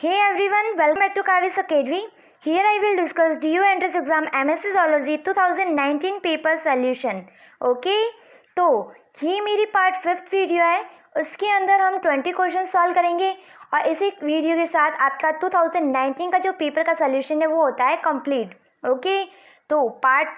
Hey everyone, welcome back to Kavis Academy. Here I will discuss DU Entrance Exam MSc Zoology 2019 paper solution. Okay, तो ये मेरी part 5th video है. उसके अंदर हम 20 question solve करेंगे और इसी वीडियो के साथ आपका 2019 का जो पेपर का सॉल्यूशन है वो होता है कंप्लीट. ओके, तो पार्ट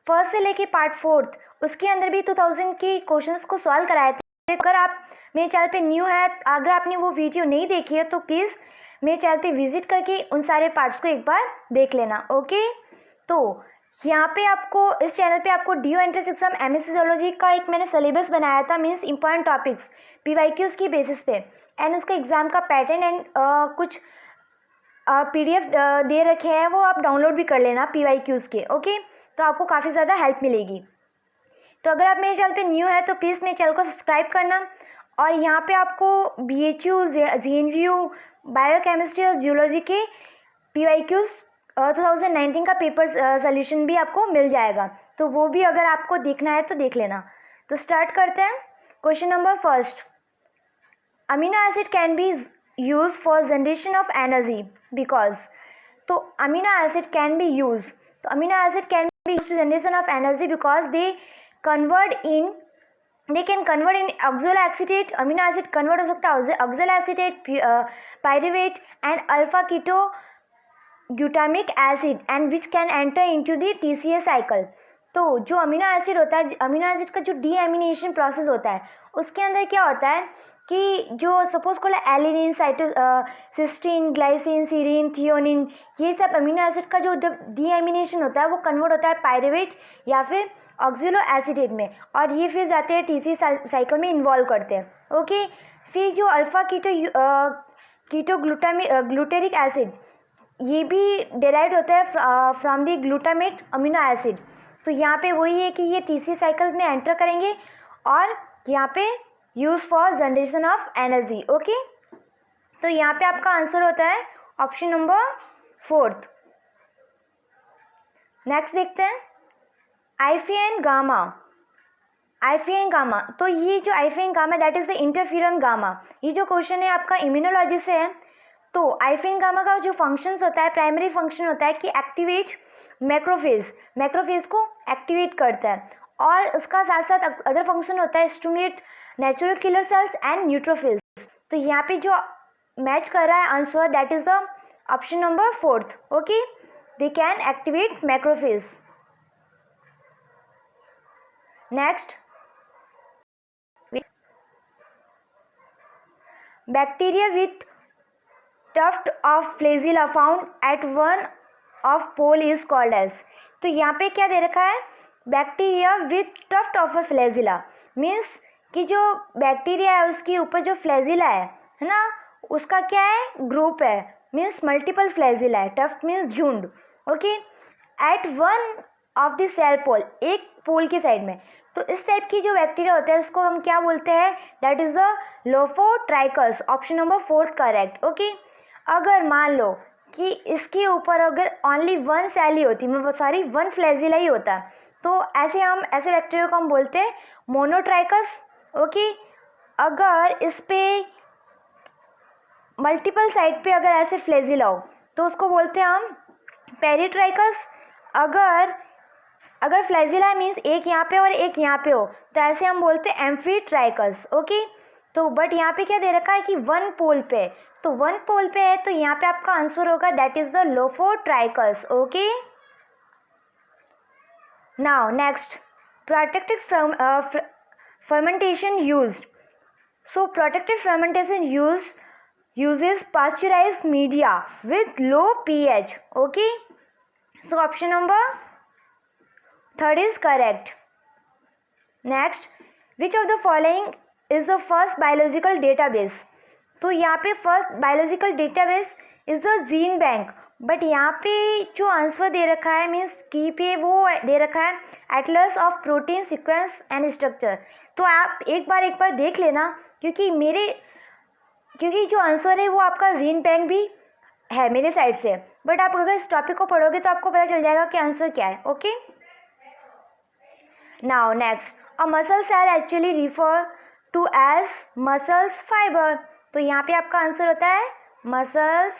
1 से लेके पार्ट 4 उसके अंदर भी 2000 के क्वेश्चंस को सॉल्व कराए थे. अगर आप मेरे चैनल पे न्यू है, अगर आपने वो वीडियो नहीं देखी है तो प्लीज़ मेरे चैनल पे विजिट करके उन सारे पार्ट्स को एक बार देख लेना. ओके, तो यहाँ पे आपको इस चैनल पे आपको DU entrance exam MSc zoology का एक मैंने सिलेबस बनाया था, मीन्स इंपॉर्टेंट टॉपिक्स PYQs की बेसिस पे, एंड उसका एग्ज़ाम का पैटर्न एंड कुछ PDF दे रखे हैं, वो आप डाउनलोड भी कर लेना PYQs के. ओके, तो आपको काफ़ी ज़्यादा हेल्प मिलेगी. तो अगर आप मेरे चैनल पे न्यू है तो प्लीज़ मेरे चैनल को सब्सक्राइब करना. और यहाँ पे आपको BHU, GNVU, बायोकेमिस्ट्री और जियोलॉजी के PYQs 2019 का पेपर सॉल्यूशन भी आपको मिल जाएगा, तो वो भी अगर आपको देखना है तो देख लेना. तो स्टार्ट करते हैं. Question number first, amino acid can be use for generation of energy because. तो amino acid can be use, तो amino acid can be use to generation of energy because they can convert in oxaloacetate. Amino acid convert हो सकता है oxaloacetate, pyruvate and alpha keto glutamic acid and which can enter into the TCA cycle. तो जो amino acid होता है, amino acid का जो deamination process होता है उसके अंदर क्या होता है कि जो सपोज को alanine, cysteine, glycine, serine, threonine, ये सब अमीनो एसिड का जो डीएमिनेशन होता है वो कन्वर्ट होता है पायरुवेट या फिर ऑक्सिलो एसिडेट में, और ये फिर जाते हैं TCA साइकिल में इन्वॉल्व करते हैं. ओके, फिर जो अल्फा कीटो ग्लूटेरिक एसिड, ये भी डेराइव होता है from the glutamate amino acid. तो यहाँ पे वही है कि ये TCA साइकिल में एंटर करेंगे और यहाँ पे use for generation of energy. Okay, तो यहाँ पे आपका आंसर होता है ऑप्शन नंबर 4. नेक्स्ट देखते हैं आइफियन गामा. आइफियन गामा, तो ये जो IFN gamma that is the interferon gamma. ये जो क्वेश्चन है आपका इम्यूनोलॉजी से है. तो आइफियन गामा का जो फंक्शंस होता है, प्राइमरी फंक्शन होता है कि एक्टिवेट मैक्रोफेज को एक्टिवेट करता है, और उसका साथ साथ अदर फंक्शन होता है stimulate natural killer cells and neutrophils. तो यहाँ पे जो मैच कर रहा है answer that is the option number 4. Okay, they can activate macrophage. Next, bacteria with tuft of flagella found at one of pole is called as. तो यहाँ पे क्या दे रखा है, bacteria with tuft of a flagella, means कि जो bacteria है उसके ऊपर जो फ्लैजिला है ना, उसका क्या है, ग्रुप है, मीन्स मल्टीपल फ्लैजिला है. tuft मीन्स झुंड. Okay, at one of the cell pole, एक पोल के साइड में. तो इस टाइप की जो बैक्टीरिया होता है उसको हम क्या बोलते हैं, that is the lophotrichous. Option number 4 correct. Okay, अगर मान लो कि इसके ऊपर अगर ओनली वन सेल ही होती, वन फ्लैजिला ही होता, तो ऐसे बैक्टीरिया को हम बोलते हैं मोनोट्राइकस. ओके, अगर इस पे मल्टीपल साइड पे अगर ऐसे फ्लैजिला हो तो उसको बोलते हैं हम पेरिट्राइकस. अगर फ्लैजिला मीन्स एक यहाँ पे और एक यहाँ पे हो तो ऐसे हम बोलते हैं एम्फीट्राइकस. ओके, तो बट यहाँ पे क्या दे रखा है कि वन पोल पे, तो वन पोल पे है तो यहाँ पे आपका आंसर होगा that is the lophotrichous. Okay, now next, protected from fermentation used. So protected fermentation uses pasteurized media with low pH. Okay, so option number 3rd is correct. Next, which of the following is the first biological database? तो यहाँ पे first biological database is the gene bank, but यहाँ पे जो answer दे रखा है means की पे वो दे रखा है Atlas of protein sequence and structure. तो आप एक बार देख लेना, क्योंकि जो आंसर है वो आपका जीन बैंक भी है मेरे साइड से, बट आप अगर इस टॉपिक को पढ़ोगे तो आपको पता चल जाएगा कि आंसर क्या है. Okay, now next, a muscle cell actually refer to as muscles fibre. तो यहाँ पे आपका आंसर होता है muscles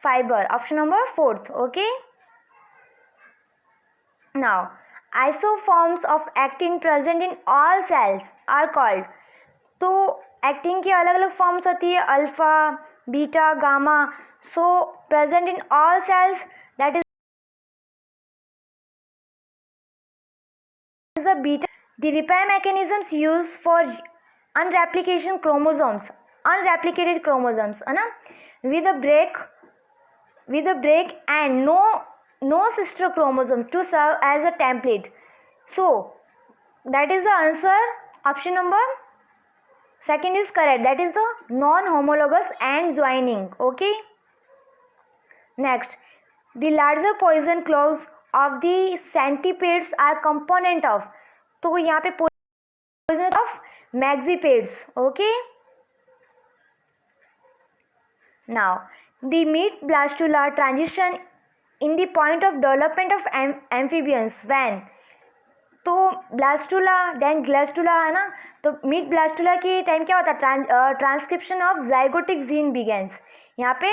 fiber. Option number 4th. Okay. Now, isoforms of actin present in all cells are called. तो एक्टिन की अलग अलग फॉर्म्स होती है, alpha, beta, gamma. So present in all cells, that is the beta. The repair mechanisms used for unreplicated chromosomes, है ना, with a break and no sister chromosome to serve as a template. So that is the answer. Option number 2nd is correct. That is the non-homologous and joining. Okay. Next, the larger poison claws of the centipedes are component of. तो यहाँ पे poison of maxipedes. Okay. Now, the meat-blastula transition in the point of development of amphibians when. तो blastula then ग्लास्टुला है ना. तो meet blastula की time क्या होता है, transcription of zygotic gene begins. यहाँ पे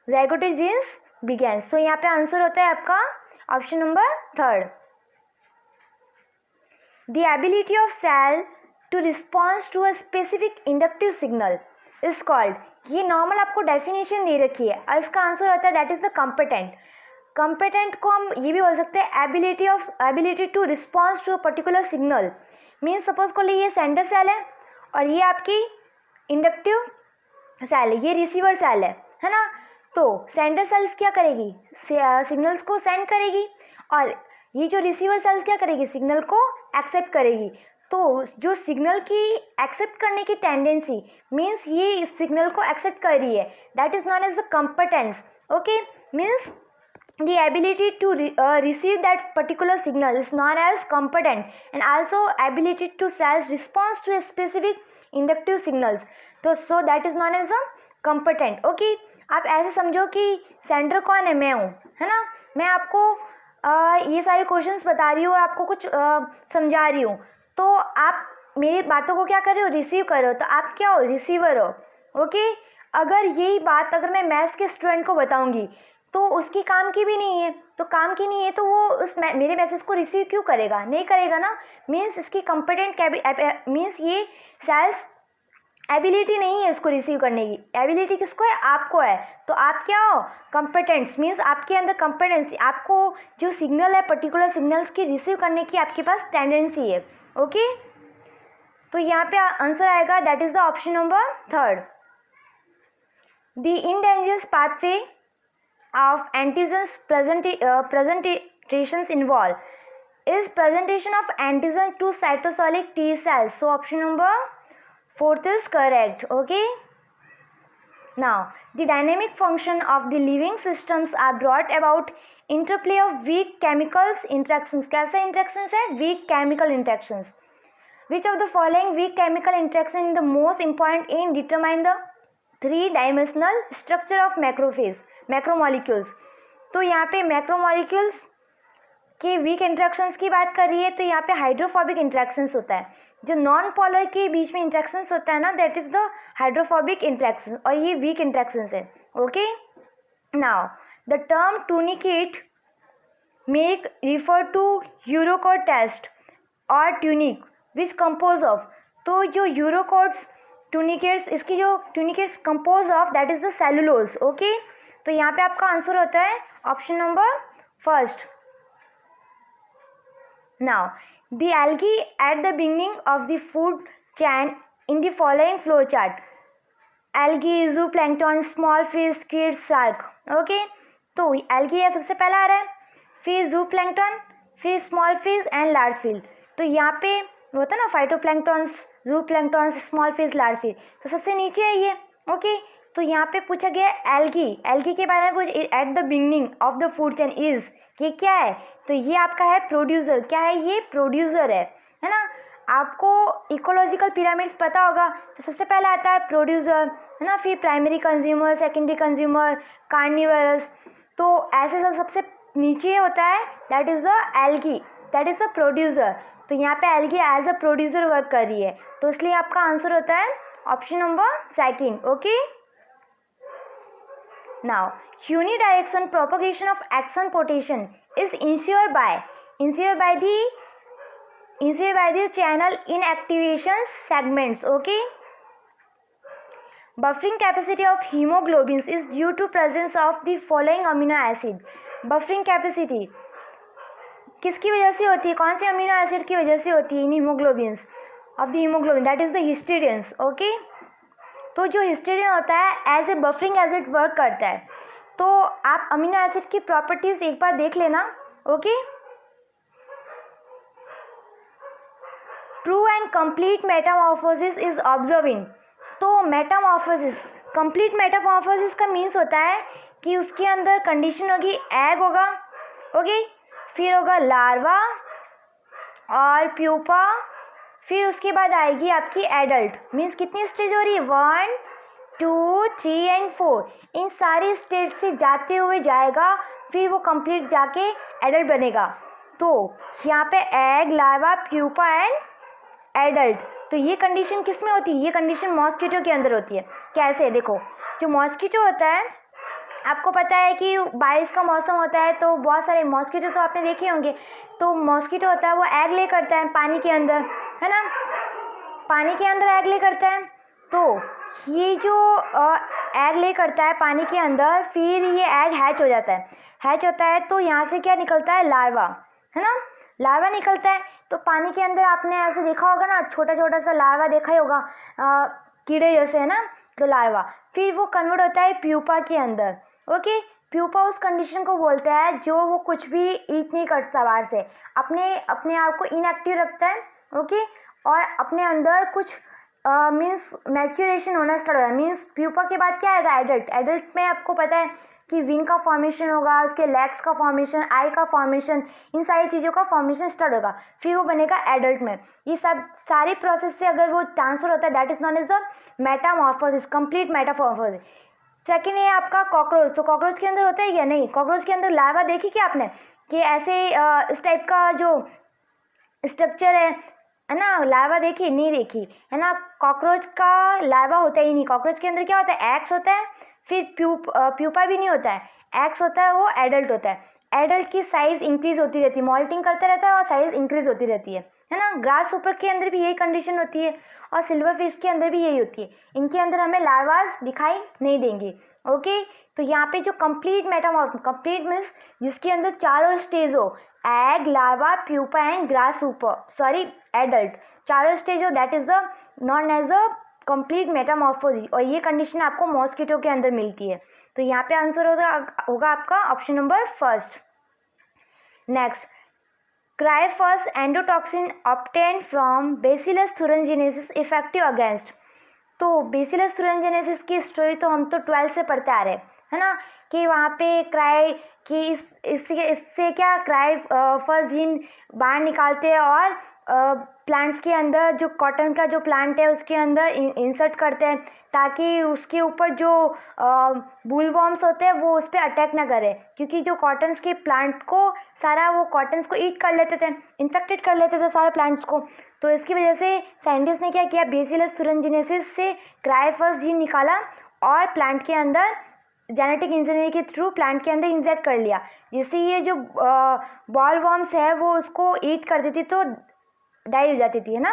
जाइगोटिक जीन्स बिगेंस. तो यहाँ पे आंसर होता है आपका option number 3rd. The ability of cell to response to a specific inductive signal is called. ये नॉर्मल आपको डेफिनेशन दे रखी है और इसका आंसर होता है that is the competent. Competent को हम ये भी बोल सकते हैं ability to response to particular signal. Means suppose को लिए ये सेंडर सेल है और ये आपकी इंडक्टिव सेल है, ये रिसीवर सेल है ना. तो सेंडर सेल्स क्या करेगी, सिग्नल्स को सेंड करेगी और ये जो रिसीवर सेल्स क्या करेगी, सिग्नल को एक्सेप्ट करेगी. तो जो सिग्नल की एक्सेप्ट करने की टेंडेंसी मीन्स ये इस सिग्नल को एक्सेप्ट कर रही है, that is known as the competence. Okay. Means the ability to receive that particular signal is known as competent, and also ability to cells response to a specific inductive signals. तो so that is known as a competent. Okay. आप ऐसे समझो कि sender कौन है, मैं हूँ, है ना. मैं आपको ये सारे क्वेश्चंस बता रही हूँ और आपको कुछ समझा रही हूँ. तो आप मेरी बातों को क्या कर रहे हो, रिसीव कर रहे हो. तो आप क्या हो, रिसीवर हो. ओके. अगर यही बात अगर मैं मैथ्स के स्टूडेंट को बताऊंगी तो उसकी काम की भी नहीं है. तो काम की नहीं है तो वो उस मेरे मैसेज को रिसीव क्यों करेगा, नहीं करेगा ना. मीन्स इसकी कंपेटेंट मीन्स ये सेल्स एबिलिटी नहीं है इसको रिसीव करने की. एबिलिटी किसको है, आपको है. तो आप क्या हो, कंपेटेंट्स. मीन्स आपके अंदर कंपेटेंसी, आपको जो सिग्नल है पर्टिकुलर सिग्नल्स की रिसीव करने की आपके पास टेंडेंसी है. ओके. तो यहाँ पे आंसर आएगा that is the option number 3rd. The endogenous pathway of antigens presentations involve is presentation of antigen to cytosolic T cells. So option number 4th is correct. Okay. Now, the dynamic function of the living systems are brought about interplay of weak chemicals interactions. कैसे interactions है, weak chemical interactions. Which of the following weak chemical interaction is the most important in determine the 3-dimensional structure of macromolecules. तो यहाँ पे macromolecules के week interactions की बात कर रही है. तो यहाँ पे हाइड्रोफोबिक इंट्रैक्शंस होता है, जो नॉन पोलर के बीच में इंट्रैक्शंस होता है ना, that is the hydrophobic interaction, और ये वीक इंट्रैक्शंस है. Okay. Now the term tunicate make refer to यूरोकोड टेस्ट और ट्यूनिक विच कंपोज ऑफ. तो जो यूरोकोड्स टूनिकेट्स, इसकी जो tunicates compose of that is the cellulose. Okay. तो यहाँ पे आपका आंसर होता है option number 1st. Now the algae at the beginning of the food chain in the following flow chart. Algae, जूप्लैंक्टन, small fish, squid, shark. Okay. तो algae है सबसे पहला आ रहा है, फिर जूप्लैंक्टन, फिर small fish and large fish. तो यहाँ पे होता है ना phytoplanktons, zooplanktons, small fish, large fish. तो सबसे नीचे है ये. ओके. तो यहाँ पे पूछा गया एल्गी के बारे में पूछ eight the beginning of the food chain is, ये क्या है. तो ये आपका है प्रोड्यूसर. क्या है ये, प्रोड्यूसर है ना. आपको इकोलॉजिकल पिरामिड्स पता होगा. तो सबसे पहले आता है प्रोड्यूसर, है ना, फिर primary consumer, secondary consumer, carnivorous. तो ऐसे सबसे नीचे होता है that is the algae, that is the producer. तो यहाँ पे algae as a producer work कर रही है. तो इसलिए आपका आंसर होता है option number 2nd. Okay. Now, unidirectional propagation of axon potential is ensured by the channel inactivation segments. Okay. Buffering capacity of hemoglobins is due to presence of the following amino acid. Buffering capacity किसकी वजह से होती है, कौन से amino acid की वजह से होती है इन haemoglobins of the haemoglobin, that is the histidines. Okay. तो जो हिस्टीडियन होता है as a buffering acid work करता है. तो आप अमीनो एसिड की प्रॉपर्टीज एक बार देख लेना. Okay. True and complete Metamorphosis is observing. तो मेटामॉर्फोसिस, कंप्लीट मेटामॉर्फोसिस का मीन्स होता है कि उसके अंदर कंडीशन होगी एग होगा. ओके. फिर होगा लार्वा और प्यूपा, फिर उसके बाद आएगी आपकी एडल्ट. मीन्स कितनी स्टेज हो रही है, 1 2 3 एंड 4. इन सारी स्टेज से जाते हुए जाएगा, फिर वो कंप्लीट जाके एडल्ट बनेगा. तो यहाँ पे egg, larva, pupa and adult. तो ये कंडीशन किस में होती है, ये कंडीशन मॉस्किटो के अंदर होती है. कैसे, देखो जो मॉस्किटो होता है, आपको पता है कि बारिश का मौसम होता है तो बहुत सारे मॉस्किटो तो आपने देखे होंगे. तो मॉस्किटो होता है वो एग ले करता है पानी के अंदर, है ना, पानी के अंदर एग ले करता है. तो ये जो एग ले करता है पानी के अंदर, फिर ये एग हैच हो जाता है. हैच होता है तो यहाँ से क्या निकलता है, लार्वा, है ना, लार्वा निकलता है. तो पानी के अंदर आपने ऐसे देखा होगा ना, छोटा छोटा सा लार्वा देखा ही होगा, कीड़े जैसे, है ना. तो लार्वा फिर वो कन्वर्ट होता है प्यूपा के अंदर. ओके. प्यूपा उस कंडीशन को बोलता है जो वो कुछ भी ईट नहीं करता बाहर से, अपने आप को इनएक्टिव रखता है. ओके. और अपने अंदर कुछ मीन्स मैच्योरेशन होना स्टार्ट होता है. मीन्स प्यूपा के बाद क्या आएगा, एडल्ट. एडल्ट में आपको पता है कि विंग का फॉर्मेशन होगा, उसके लेग्स का फॉर्मेशन, आई का फॉर्मेशन, इन सारी चीज़ों का फॉर्मेशन स्टार्ट होगा. फिर वो बनेगा एडल्ट में. ये सब सारी प्रोसेस से अगर वो ट्रांसफर होता है, that is known as the metamorphosis, complete metamorphosis. Second है आपका कॉकरोच. तो कॉकरोच के अंदर होता है या नहीं, कॉकरोच के अंदर लार्वा देखी क्या आपने, कि ऐसे इस टाइप का जो स्ट्रक्चर है ना, लार्वा देखी नहीं देखी, है ना. कॉकरोच का लार्वा होता ही नहीं. कॉकरोच के अंदर क्या होता है, एग्स होता है, फिर प्यूपा भी नहीं होता है, एग्स होता है, वो एडल्ट होता है. एडल्ट की साइज इंक्रीज होती रहती है, मॉल्टिंग करता रहता है और साइज इंक्रीज होती रहती है ना. ग्रास सुपर के अंदर भी यही कंडीशन होती है और सिल्वर फिश के अंदर भी यही होती है. इनके अंदर हमें लार्वास दिखाई नहीं देंगे. ओके. तो यहाँ पे जो कंप्लीट मेटामॉर्फ, कंप्लीट मीन्स जिसके अंदर चारों स्टेज हो, egg, larva, pupa and grasshopper, sorry adult, चारों स्टेज हो, that is the known as the complete metamorphosis. और ये कंडीशन आपको मॉस्किटो के अंदर मिलती है. तो यहाँ पे आंसर होगा आपका ऑप्शन नंबर फर्स्ट. नेक्स्ट, क्राइफस endotoxin obtain from Bacillus thuringiensis effective against. तो बेसिलस thuringiensis की स्टोरी तो हम तो 12th से पढ़ते आ रहे हैं, है ना, कि वहाँ पे क्राई कि इससे क्या क्राइफस जीन बाहर निकालते हैं और प्लांट्स के अंदर, जो कॉटन का जो प्लांट है उसके अंदर इंसर्ट करते हैं, ताकि उसके ऊपर जो बुलवॉर्म्स होते हैं वो उस पर अटैक ना करे, क्योंकि जो कॉटन्स के प्लांट को सारा वो कॉटन्स को ईट कर लेते थे, इन्फेक्टेड कर लेते थे सारे प्लांट्स को. तो इसकी वजह से साइंटिस्ट ने क्या किया, बेसिलस thuringiensis से क्राइफस जीन निकाला और प्लांट के अंदर जेनेटिक इंजीनियरिंग के थ्रू प्लांट के अंदर इंजेक्ट कर लिया, जिससे ये जो बॉल वॉर्म्स है वो उसको ईट कर देती तो डाई हो जाती थी, है ना.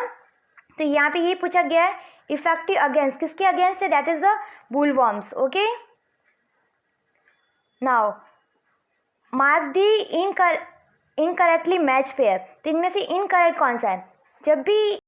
तो यहाँ पे ये पूछा गया है इफेक्टिव अगेंस्ट, किसके अगेंस्ट है, that is the bull worms. Okay. Now mark the incorrectly match pair. तो इनमें से इनकरेक्ट कौन सा है, जब भी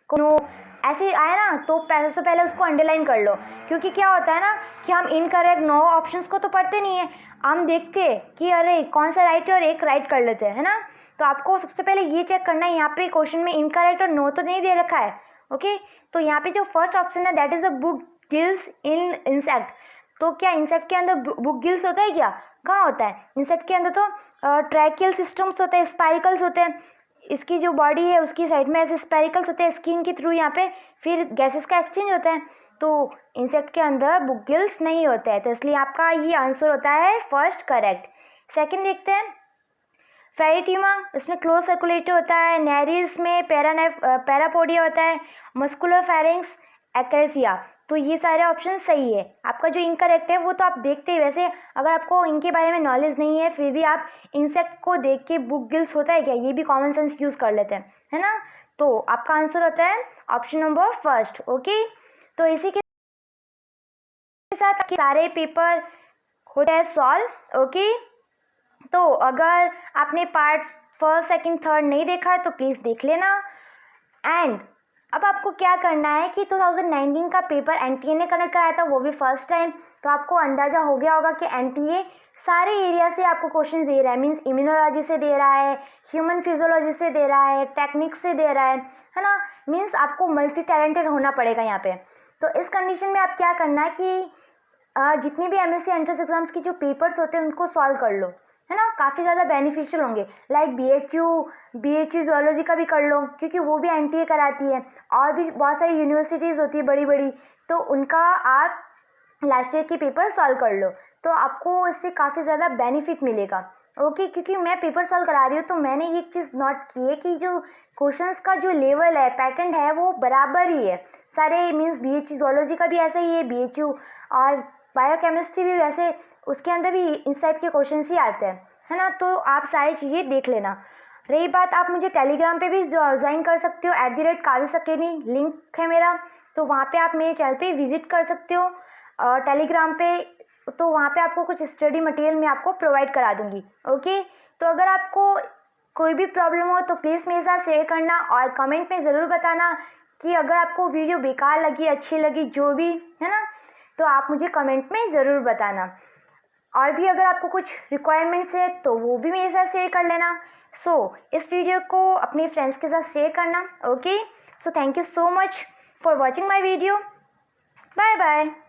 कोनो ऐसे आया ना तो सबसे पहले उसको अंडरलाइन कर लो, क्योंकि क्या होता है ना कि हम इनकरेक्ट 9 ऑप्शंस को तो पढ़ते नहीं है, हम देखते हैं कि अरे कौन सा राइट है और एक राइट कर लेते हैं, है ना. तो आपको सबसे पहले ये चेक करना है, यहाँ पे क्वेश्चन में इनकरेक्ट और नो तो नहीं दे रखा है. ओके. तो यहाँ पे जो फर्स्ट ऑप्शन है that is the book gills in insect. तो क्या इंसेक्ट के अंदर बुक गिल्स होता है क्या, कहाँ होता है. इंसेक्ट के अंदर तो ट्रैकियल सिस्टम्स होते हैं, स्पाइरिकल्स होते हैं, इसकी जो बॉडी है उसकी साइड में ऐसे स्पेरिकल्स होते हैं, स्किन के थ्रू यहाँ पे फिर गैसेस का एक्सचेंज होता है. तो इंसेक्ट के अंदर बुक गिल्स नहीं होते हैं, तो इसलिए आपका ये आंसर होता है फर्स्ट करेक्ट. सेकंड देखते हैं, फेरिटीमा, इसमें क्लोज सर्कुलेटर होता है, नेरिस में पैरापोडिया होता है, मस्कुलर फेरिंग्स, एक्रेसिया. तो ये सारे ऑप्शन सही है। आपका जो इनकरेक्ट है वो तो आप देखते ही, वैसे अगर आपको इनके बारे में नॉलेज नहीं है फिर भी आप इंसेक्ट को देख के बुक गिल्स होता है क्या, ये भी कॉमन सेंस यूज़ कर लेते हैं, है ना। तो आपका आंसर होता है ऑप्शन नंबर फर्स्ट। ओके, तो इसी के साथ सारे पेपर होते हैं सॉल्व। ओके, तो अगर आपने पार्ट्स फर्स्ट सेकंड थर्ड नहीं देखा है तो प्लीज़ देख लेना। एंड अब आपको क्या करना है कि 2019 का पेपर एनटीए ने कनेक्ट कराया था, वो भी फर्स्ट टाइम। तो आपको अंदाज़ा हो गया होगा कि एनटीए सारे एरिया से आपको क्वेश्चन दे रहा है, मीन्स इम्यूनोलॉजी से दे रहा है, ह्यूमन फिजियोलॉजी से दे रहा है, टेक्निक से दे रहा है ना। मीन्स आपको मल्टी टैलेंटेड होना पड़ेगा यहाँ पे। तो इस कंडीशन में आप क्या करना है कि जितनी भी एमएससी एंट्रेंस एग्जाम्स की जो पेपर्स होते हैं उनको सॉल्व कर लो, है ना। काफ़ी ज़्यादा बेनिफिशियल होंगे। लाइक बीएचयू जूलॉजी का भी कर लो क्योंकि वो भी एनटीए कराती है, और भी बहुत सारी यूनिवर्सिटीज़ होती है बड़ी बड़ी, तो उनका आप लास्ट ईयर की पेपर सॉल्व कर लो तो आपको इससे काफ़ी ज़्यादा बेनिफिट मिलेगा। ओके, क्योंकि मैं पेपर सॉल्व करा रही हूँ तो मैंने ये चीज़ नोट की है कि जो क्वेश्चंस का जो लेवल है, पैटर्न है, वो बराबर ही है सारे। मीन्स बीएचयू जूलॉजी का भी ऐसा ही है, बीएचयू और बायोकेमिस्ट्री भी वैसे, उसके अंदर भी इस टाइप के क्वेश्चंस ही आते हैं, है ना। तो आप सारी चीज़ें देख लेना। रही बात, आप मुझे टेलीग्राम पे भी ज्वाइन कर सकते हो, @काविस अकेडमी लिंक है मेरा, तो वहाँ पे आप मेरे चैनल पे विजिट कर सकते हो टेलीग्राम पे। तो वहाँ पे आपको कुछ स्टडी मटेरियल मैं आपको प्रोवाइड करा दूँगी। ओके, तो अगर आपको कोई भी प्रॉब्लम हो तो प्लीज़ मेरे साथ शेयर करना और कमेंट में ज़रूर बताना कि अगर आपको वीडियो बेकार लगी, अच्छी लगी, जो भी, है ना, तो आप मुझे कमेंट में ज़रूर बताना। और भी अगर आपको कुछ रिक्वायरमेंट्स है तो वो भी मेरे साथ शेयर कर लेना। इस वीडियो को अपने फ्रेंड्स के साथ शेयर करना। Okay, so thank you so much for watching my video. Bye bye.